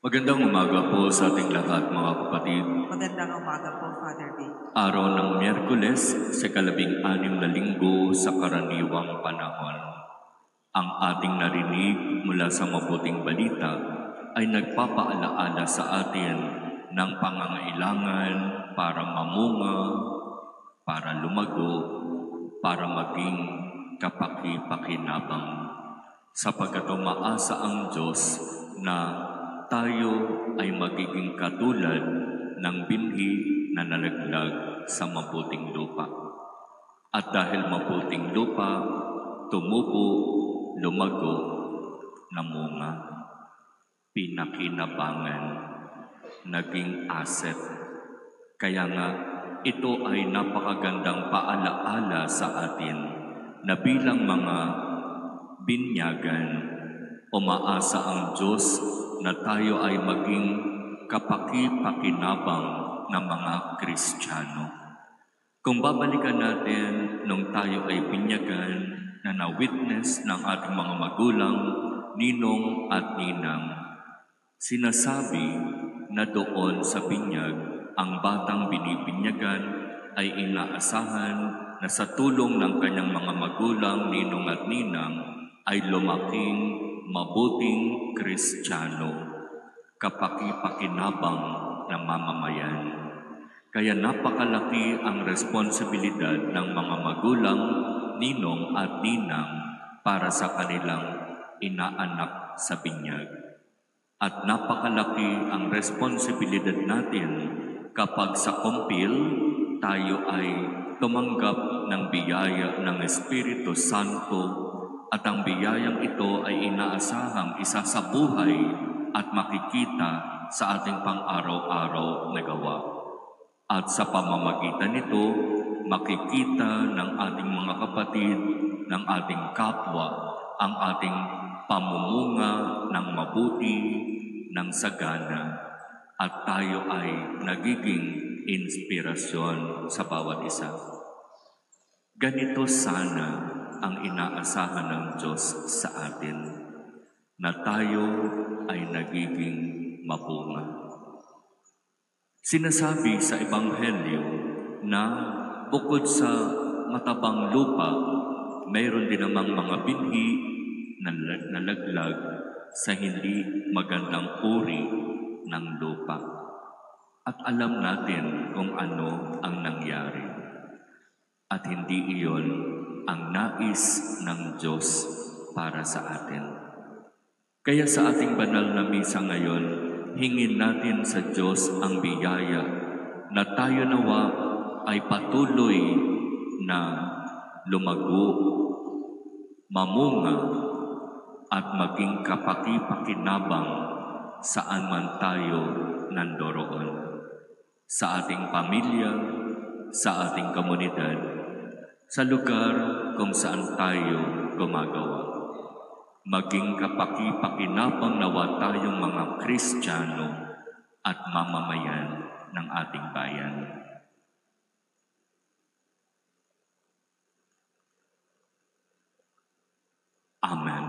Magandang umaga po sa ating lahat, mga kapatid. Magandang umaga po, Father Vic. Araw ng Miyerkules sa 12 na linggo sa karaniwang panahon. Ang ating narinig mula sa mabuting balita ay nagpapaalaala sa atin ng pangangailangan para mamunga, para lumago, para maging kapaki-pakinabang. Sapagkat umaasa ang Diyos na tayo ay magiging katulad ng binhi na nalaglag sa mabuting lupa. At dahil mabuting lupa, tumubo, lumago, namunga, pinakinabangan, naging asset. Kaya nga, ito ay napakagandang paalaala sa atin na bilang mga binyagan, umaasa ang Diyos na tayo ay maging kapaki-pakinabang ng mga Kristiyano. Kung babalikan natin nung tayo ay binyagan na na-witness ng ating mga magulang, ninong at ninang, sinasabi na doon sa binyag, ang batang binibinyagan ay inaasahan na sa tulong ng kanyang mga magulang, ninong at ninang, ay lumaking mabuting Kristiyano, kapaki-pakinabang na mamamayan. Kaya napakalaki ang responsibilidad ng mga magulang, ninong at ninang para sa kanilang inaanak sa binyag. At napakalaki ang responsibilidad natin kapag sa kumpil tayo ay tumanggap ng biyaya ng Espiritu Santo at ang biyayang ito ay inaasahang isa sa buhay at makikita sa ating pang-araw-araw na gawa. At sa pamamagitan nito, makikita ng ating mga kapatid, ng ating kapwa, ang ating pamumunga ng mabuti, ng sagana, at tayo ay nagiging inspirasyon sa bawat isa. Ganito sana ang inaasahan ng Diyos sa atin, na tayo ay nagiging mabunga. Sinasabi sa Ebanghelyo na bukod sa matabang lupa, mayroon din namang mga binhi na nalaglag sa hindi magandang uri ng lupa. At alam natin kung ano ang nangyari. At hindi iyon ang nais ng Diyos para sa atin. Kaya sa ating banal na misa ngayon, hingin natin sa Diyos ang biyaya na tayo nawa ay patuloy na lumago, mamunga, at maging kapaki-pakinabang saan man tayo nandoroon. Sa ating pamilya, sa ating komunidad, sa lugar kung saan tayo gumagawa. Maging kapaki-pakinabang nawa tayong mga Kristiyano at mamamayan ng ating bayan. Amen.